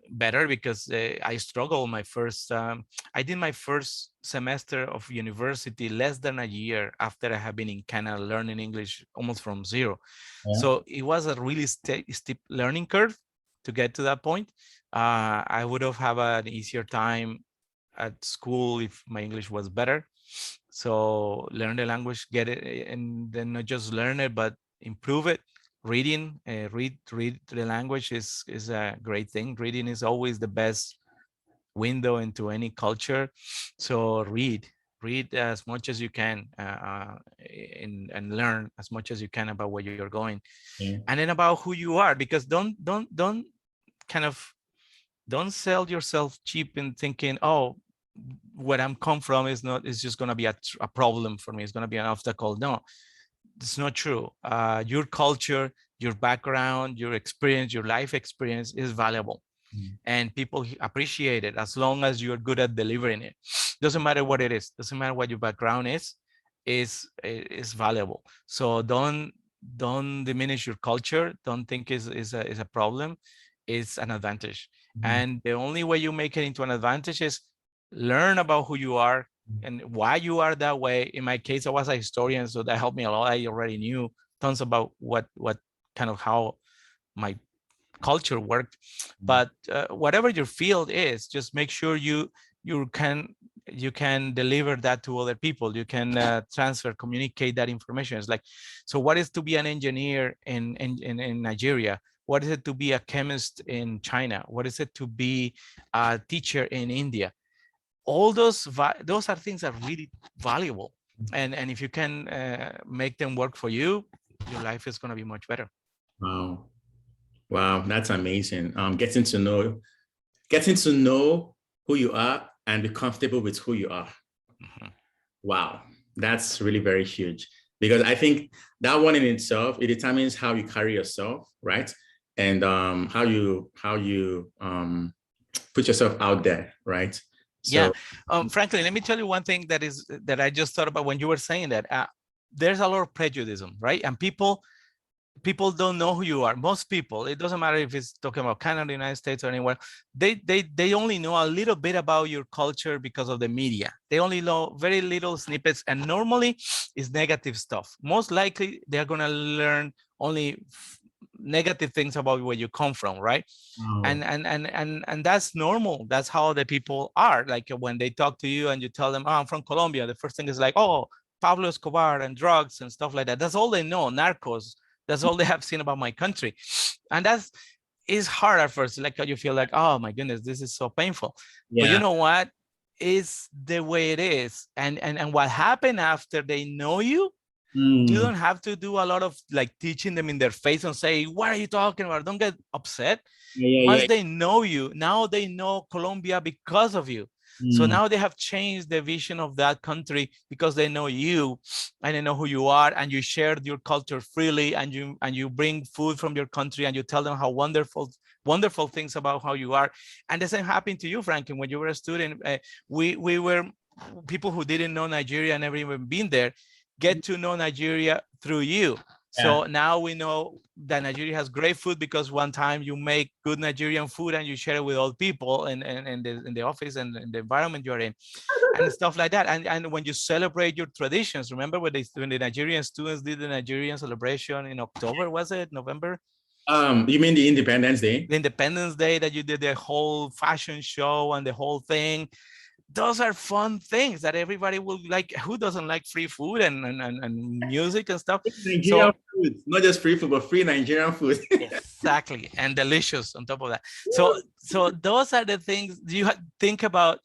better because I struggled my first, I did my first semester of university less than a year after I have been in Canada learning English almost from zero. Yeah. So it was a really steep learning curve to get to that point. I would have had an easier time at school if my English was better. So learn the language, get it, and then not just learn it, but improve it. Reading, read the language is a great thing. Reading is always the best window into any culture. So read as much as you can, and learn as much as you can about where you're going, Yeah. and then about who you are. Because don't kind of don't sell yourself cheap in thinking, oh, where I'm come from is not, is just going to be a problem for me. It's going to be an obstacle. No, it's not true. Your culture, your background, your experience, your life experience is valuable, and people appreciate it as long as you're good at delivering it. Doesn't matter what it is. Doesn't matter what your background is valuable. So don't diminish your culture. Don't think is a problem. It's an advantage. And the only way you make it into an advantage is learn about who you are and why you are that way. In my case, I was a historian, so that helped me a lot. I already knew tons about what kind of how my culture worked. But whatever your field is, just make sure you can deliver that to other people. You can transfer, communicate that information. It's like, so what is to be an engineer in Nigeria? What is it to be a chemist in China? What is it to be a teacher in India? All those are things that are really valuable. And if you can make them work for you, your life is going to be much better. Wow. Wow, that's amazing. Getting to know who you are and be comfortable with who you are. Wow, that's really very huge, because I think that one in itself, it determines how you carry yourself, right? And how you put yourself out there, right? Yeah. So Frankly, let me tell you one thing that I just thought about when you were saying that. There's a lot of prejudice, right? And people don't know who you are. Most people, it doesn't matter if it's talking about Canada, United States, or anywhere, they only know a little bit about your culture because of the media. They only know very little snippets, and normally it's negative stuff. Most likely they're going to learn only negative things about where you come from, right? wow. And that's normal. That's how the people are. Like when they talk to you and you tell them, oh, I'm from Colombia, the first thing is like, oh, Pablo Escobar and drugs and stuff like that. That's all they know. Narcos. That's all they have seen about my country. And that's is hard at first. Like you feel like, oh my goodness, this is so painful. But you Yeah. know what? It's the way it is. And what happened after they know you, you Mm. don't have to do a lot of like teaching them in their face and say, what are you talking about? Don't get upset. Yeah, Once yeah, they know you, now they know Colombia because of you. yeah. So Mm. now they have changed the vision of that country because they know you and they know who you are, and you share your culture freely, and you bring food from your country, and you tell them how wonderful things about how you are. And the same happened to you, Franklin, when you were a student. We were people who didn't know Nigeria, never even been there, get to know Nigeria through you. Yeah. So now we know that Nigeria has great food because one time you make good Nigerian food and you share it with all people in the office and in the environment you're in, and stuff like that. And when you celebrate your traditions, remember when the Nigerian students did the Nigerian celebration in October, was it November? You mean the Independence Day? The Independence Day, that you did the whole fashion show and the whole thing. Those are fun things that everybody will like. Who doesn't like free food and music and stuff? Nigerian So food, not just free food, but free Nigerian food. exactly, and delicious on top of that. So those are the things you think about.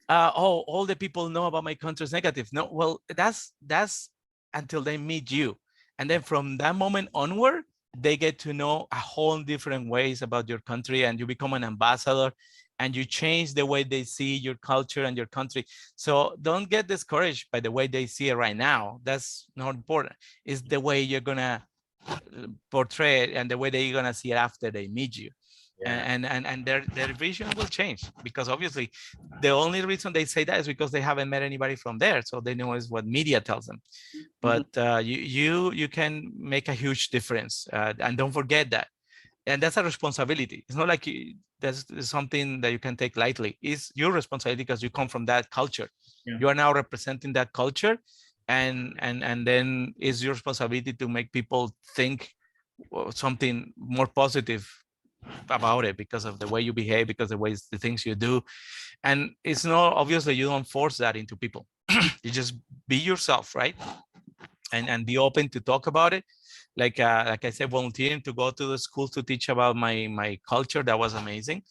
Oh, all the people know about my country is negative. No, well, that's until they meet you, and then from that moment onward, they get to know a whole different ways about your country, and you become an ambassador, and you change the way they see your culture and your country. So don't get discouraged by the way they see it right now. That's not important. It's the way you're gonna portray it and the way they're gonna see it after they meet you. Yeah. and their vision will change, because obviously the only reason they say that is because they haven't met anybody from there, so they know is what media tells them. But you can make a huge difference, and don't forget that. And that's a responsibility. It's not like that's something that you can take lightly. It's your responsibility because you come from that culture. Yeah. You are now representing that culture, and then it's your responsibility to make people think something more positive about it because of the way you behave, because the things you do. And it's not, obviously you don't force that into people. You just be yourself, right? And be open to talk about it. Like I said, volunteering to go to the schools to teach about my culture, that was amazing.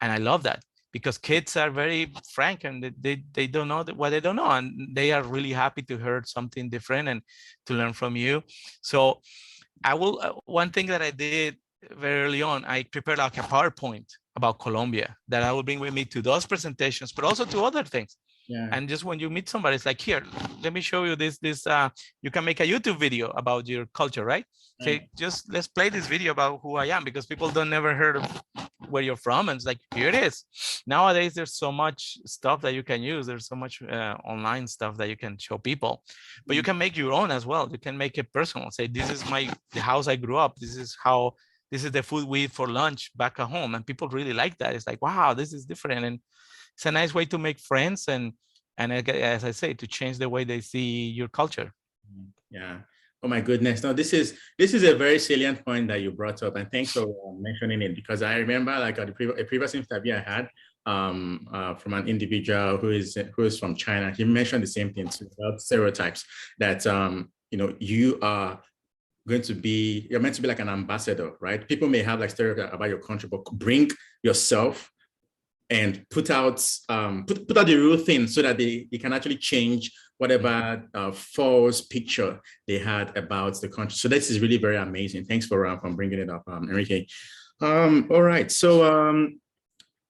And I love that, because kids are very frank, and they don't know what they don't know, and they are really happy to hear something different and to learn from you. So I will, one thing that I did very early on, I prepared like a PowerPoint about Colombia that I will bring with me to those presentations, but also to other things. Yeah. And just when you meet somebody, it's like, here, let me show you this, you can make a YouTube video about your culture, right? Okay, just let's play this video about who I am, because people don't never heard of where you're from. And it's like, here it is. Nowadays, there's so much stuff that you can use. There's so much online stuff that you can show people, but you can make your own as well. You can make it personal. Say, this is the house I grew up. This is the food we eat for lunch back at home. And people really like that. It's like, wow, this is different. And it's a nice way to make friends. And as I say, to change the way they see your culture. Yeah. Oh my goodness. No, this is a very salient point that you brought up, and thanks for mentioning it, because I remember like a previous interview I had from an individual who is from China. He mentioned the same thing too, about stereotypes, that you are you're meant to be like an ambassador, right? People may have like stereotypes about your country, but bring yourself and put out the real thing, so that they can actually change whatever false picture they had about the country. So this is really very amazing. Thanks for bringing it up, Enrique. All right, so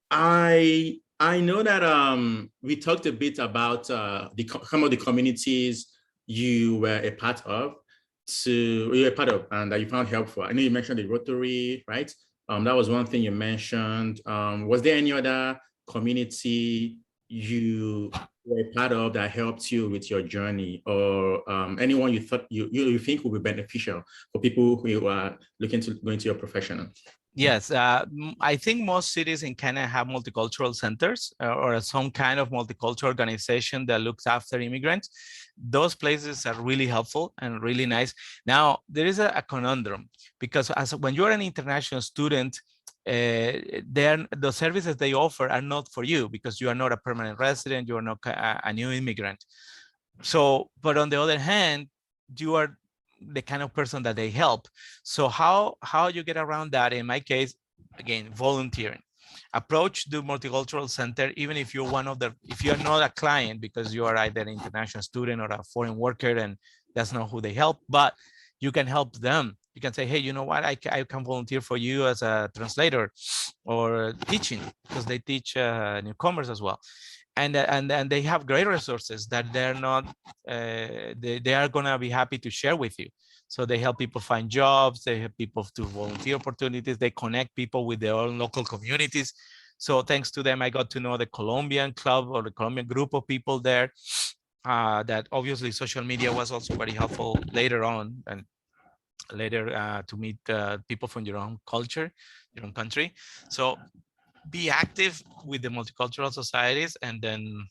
I know that we talked a bit about some of the communities you were a part of, and that you found helpful. I know you mentioned the Rotary, right? That was one thing you mentioned. Was there any other community you were part of that helped you with your journey, or anyone you thought you think would be beneficial for people who are looking to go into your profession? Yes, I think most cities in Canada have multicultural centers or some kind of multicultural organization that looks after immigrants. Those places are really helpful and really nice. Now, there is a conundrum, because when you're an international student, the services they offer are not for you, because you are not a permanent resident, you are not a new immigrant. So, but on the other hand, you are the kind of person that they help. So how you get around that? In my case, again, volunteering. Approach the multicultural center, even if you're if you're not a client, because you are either an international student or a foreign worker, and that's not who they help, but you can help them. You can say, hey, you know what, I can volunteer for you as a translator or teaching, because they teach newcomers as well. And they have great resources that they're not, they are gonna be happy to share with you. So they help people find jobs, they help people to volunteer opportunities, they connect people with their own local communities. So thanks to them, I got to know the Colombian club or the Colombian group of people there. That obviously social media was also very helpful later on, and later to meet people from your own culture, your own country. So be active with the multicultural societies, and then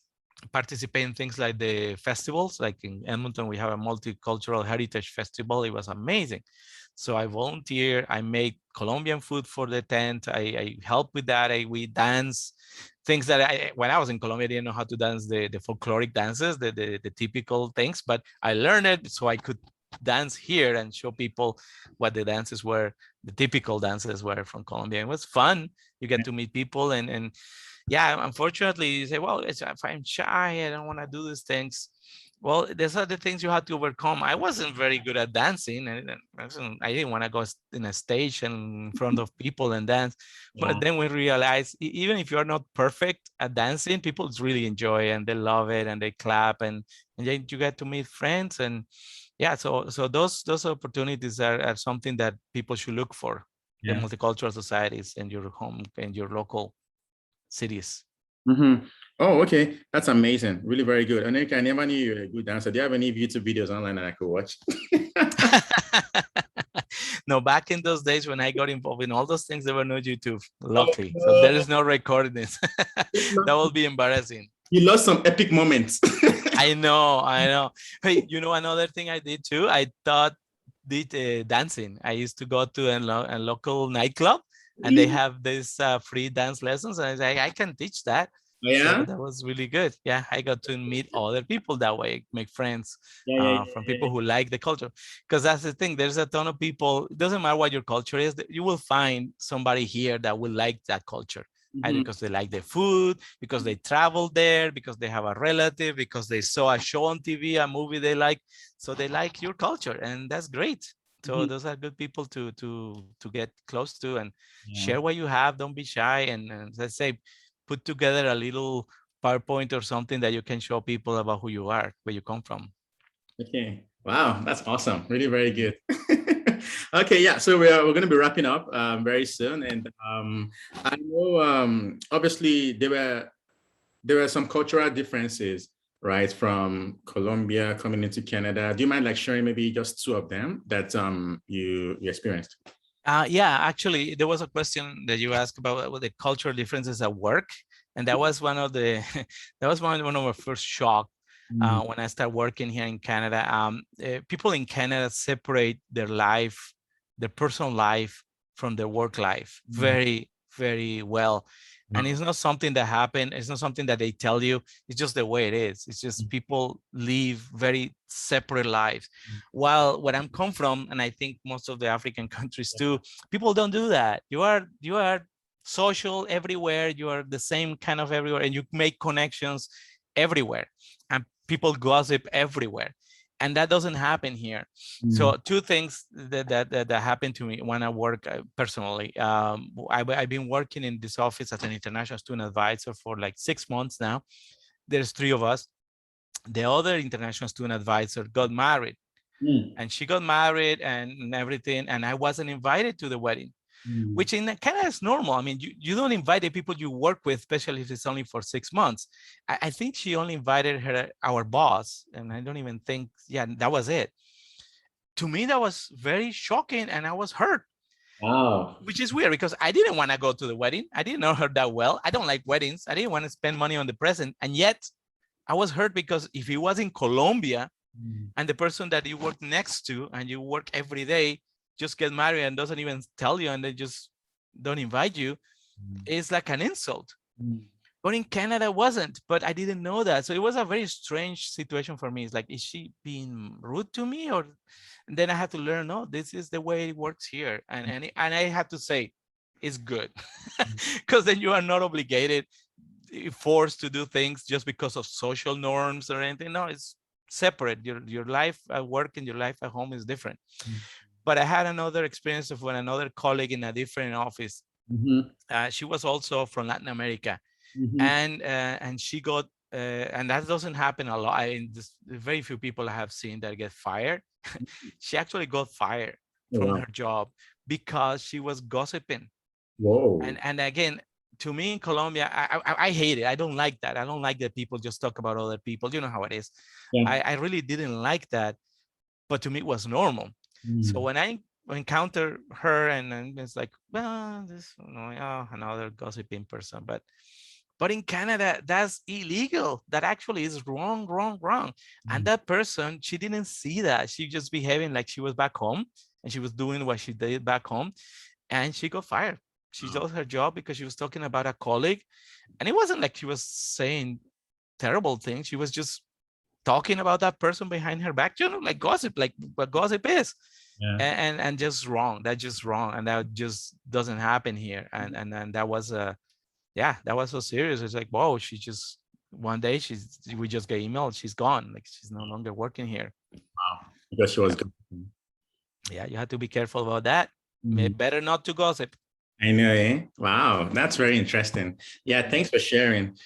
participate in things like the festivals. Like in Edmonton, we have a multicultural heritage festival. It was amazing. So I volunteer, I make Colombian food for the tent. I help with that. We dance things that when I was in Colombia, I didn't know how to dance the folkloric dances, the typical things, but I learned it so I could dance here and show people what the dances were, the typical dances were from Colombia. It was fun. You get to meet people, and yeah, unfortunately, you say, well, if I'm shy, I don't want to do these things. Well, there's other things you have to overcome. I wasn't very good at dancing, and I didn't want to go in a stage and in front of people and dance. Yeah. But then we realized, even if you're not perfect at dancing, people really enjoy and they love it and they clap, and then you get to meet friends. And yeah, so those opportunities are something that people should look for. the Yeah. multicultural societies in your home, in your local cities. Mm-hmm. Oh, okay. That's amazing. Really very good. Enrique, I never knew you were a good dancer. Do you have any YouTube videos online that I could watch? No, back in those days when I got involved in all those things, there were no YouTube, Oh, luckily. So there no. is no recording this. That will be embarrassing. You lost some epic moments. I know, I know. Hey, you know, another thing I did too, I thought did dancing. I used to go to a local nightclub and they Really? have this free dance lessons. And I was like, I can teach that. So Yeah. that was really good. Yeah, I got to meet other people that way, make friends Yeah, yeah, from yeah, people who like the culture. Because that's the thing, there's a ton of people, it doesn't matter what your culture is, you will find somebody here that will like that culture. Either yeah. because they like the food, because they travel there, because they have a relative, because they saw a show on TV, a movie they like. So they like your culture, and that's great. So Mhm. those are good people to get close to and Yeah. share what you have. Don't be shy, and let's say put together a little PowerPoint or something that you can show people about who you are, where you come from. Okay. Wow, that's awesome. Really very good. Okay, yeah. So we're going to be wrapping up very soon, and I know obviously there were some cultural differences, right, from Colombia coming into Canada. Do you mind like sharing maybe just two of them that you experienced? Yeah, actually, there was a question that you asked about what the cultural differences at work, and that was one of the that was one of my first shock Mm. when I started working here in Canada. People in Canada separate their life, their personal life, from their work life Mm. very, very well. And Wow. it's not something that happened. It's not something that they tell you. It's just the way it is. It's just people live very separate lives. While where I'm come from, and I think most of the African countries too, people don't do that. You are social everywhere. You are the same kind of everywhere, and you make connections everywhere, and people gossip everywhere, and that doesn't happen here. Mm. So two things that happened to me when I work personally. I've been working in this office as an international student advisor for like 6 months now. There's three of us. The other international student advisor got married, Mm. and she got married and everything, and I wasn't invited to the wedding, Mm. which in Canada is normal. I mean, you don't invite the people you work with, especially if it's only for 6 months. I think she only invited our boss, and I don't even think, yeah, that was it. To me, that was very shocking, and I was hurt, Wow. which is weird because I didn't want to go to the wedding. I didn't know her that well. I don't like weddings. I didn't want to spend money on the present, and yet I was hurt because if it was in Colombia, Mm. and the person that you work next to and you work every day just get married and doesn't even tell you, and they just don't invite you, it's like an insult. Mm. But in Canada it wasn't, but I didn't know that. So it was a very strange situation for me. It's like, is she being rude to me? Or and then I had to learn, no, this is the way it works here. And I had to say it's good, because then you are not obligated, forced to do things just because of social norms or anything. No, it's separate. Your life at work and your life at home is different. Mm. But I had another experience of when another colleague in a different office. Mhm. She was also from Latin America, Mhm. and she got and that doesn't happen a lot. Very few people I have seen that get fired. She actually got fired Oh, from wow. her job because she was gossiping. Whoa. And again, to me in Colombia, I hate it. I don't like that. I don't like that people just talk about other people. You know how it is. Yeah. I really didn't like that, but to me it was normal. So Mm. when I encounter her, and it's like, well, this, you know, oh, another gossiping person, but in Canada, that's illegal. That actually is wrong, wrong, wrong. And Mm. that person, she didn't see that. She just behaving like she was back home, and she was doing what she did back home, and she got fired. She Wow. lost her job because she was talking about a colleague, and it wasn't like she was saying terrible things. She was just talking about that person behind her back, you know, like gossip, like what gossip is. Yeah. And just wrong. That's just wrong, and that just doesn't happen here. And that was yeah, that was so serious. It's like, whoa, she just one day we just get emailed, she's gone, like she's no longer working here. Wow. Because she was Yeah, good. yeah, you have to be careful about that. Mm. Better not to gossip. I know, eh? Wow, that's very interesting. Yeah, thanks for sharing.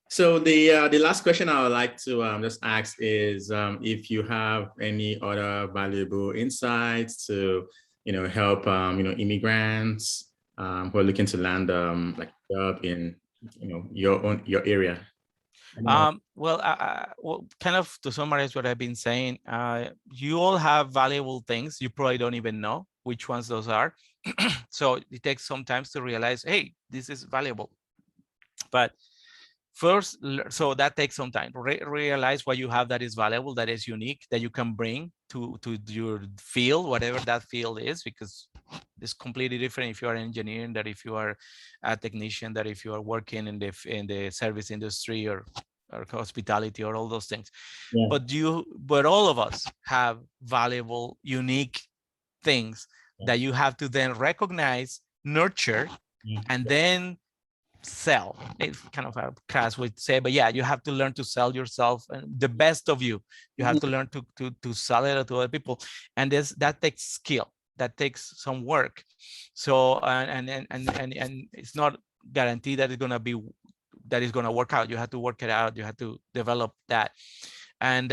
So the last question I would like to just ask is if you have any other valuable insights to help immigrants who are looking to land like a job in your area? Well, kind of to summarize what I've been saying, you all have valuable things. You probably don't even know which ones those are. So it takes some time to realize, hey, this is valuable. But first, so that takes some time. Realize what you have that is valuable, that is unique, that you can bring to your field, whatever that field is, because it's completely different if you are an engineer, that if you are a technician, that if you are working in the service industry or hospitality or all those things. Yeah. But all of us have valuable, unique things that you have to then recognize, nurture, and then sell. It's kind of a crass way to say, but yeah, you have to learn to sell yourself and the best of you. You have to learn to sell it to other people, and that takes skill. That takes some work. So and it's not guaranteed that it's gonna work out. You have to work it out. You have to develop that, and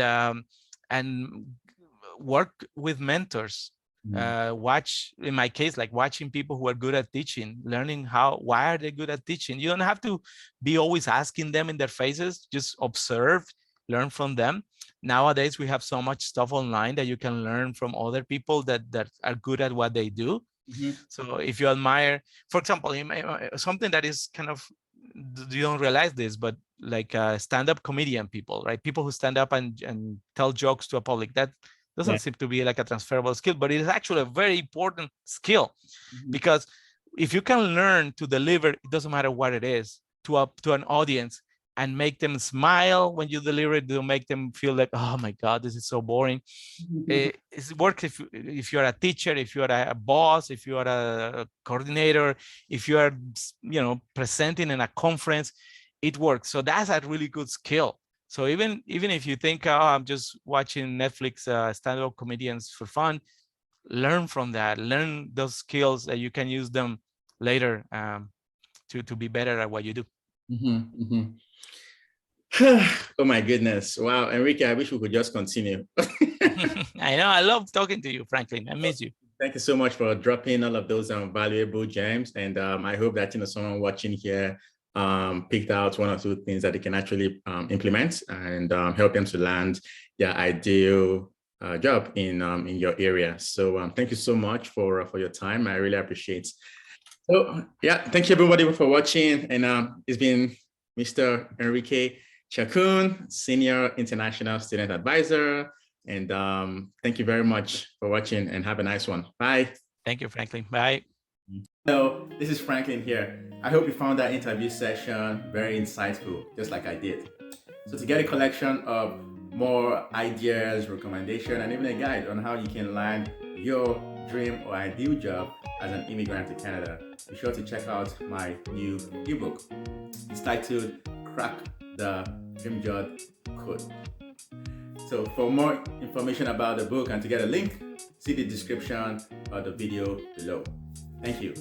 work with mentors. Watch, in my case, like watching people who are good at teaching, learning why are they good at teaching. You don't have to be always asking them in their faces, just observe, learn from them. Nowadays, we have so much stuff online that you can learn from other people that are good at what they do. So if you admire, for example, something that is kind of, you don't realize this, but like stand-up comedian people, right? People who stand up and tell jokes to a public, that doesn't seem to be like a transferable skill, but it is actually a very important skill, because if you can learn to deliver, it doesn't matter what it is, to an audience, and make them smile when you deliver it, to make them feel like, oh my God, this is so boring. It works if you're a teacher, if you're a boss, if you are a coordinator, if you are presenting in a conference, it works. So that's a really good skill. So even if you think, oh, I'm just watching Netflix stand-up comedians for fun, learn from that. Learn those skills that you can use them later to be better at what you do. Oh my goodness. Wow, Enrique, I wish we could just continue. I know. I love talking to you, Franklin. I miss you. Thank you so much for dropping all of those valuable gems. And I hope that someone watching here picked out one or two things that they can actually implement and help them to land their ideal job in your area. So thank you so much for your time. I really appreciate it. So yeah, thank you everybody for watching. And it's been Mr. Enrique Chacon, Senior International Student Advisor. And thank you very much for watching, and have a nice one. Bye. Thank you, Franklin. Bye. Hello, this is Franklin here. I hope you found that interview session very insightful, just like I did. So to get a collection of more ideas, recommendation, and even a guide on how you can land your dream or ideal job as an immigrant to Canada, be sure to check out my new ebook. It's titled Crack the Dreamjob Code. So for more information about the book and to get a link, see the description of the video below. Thank you.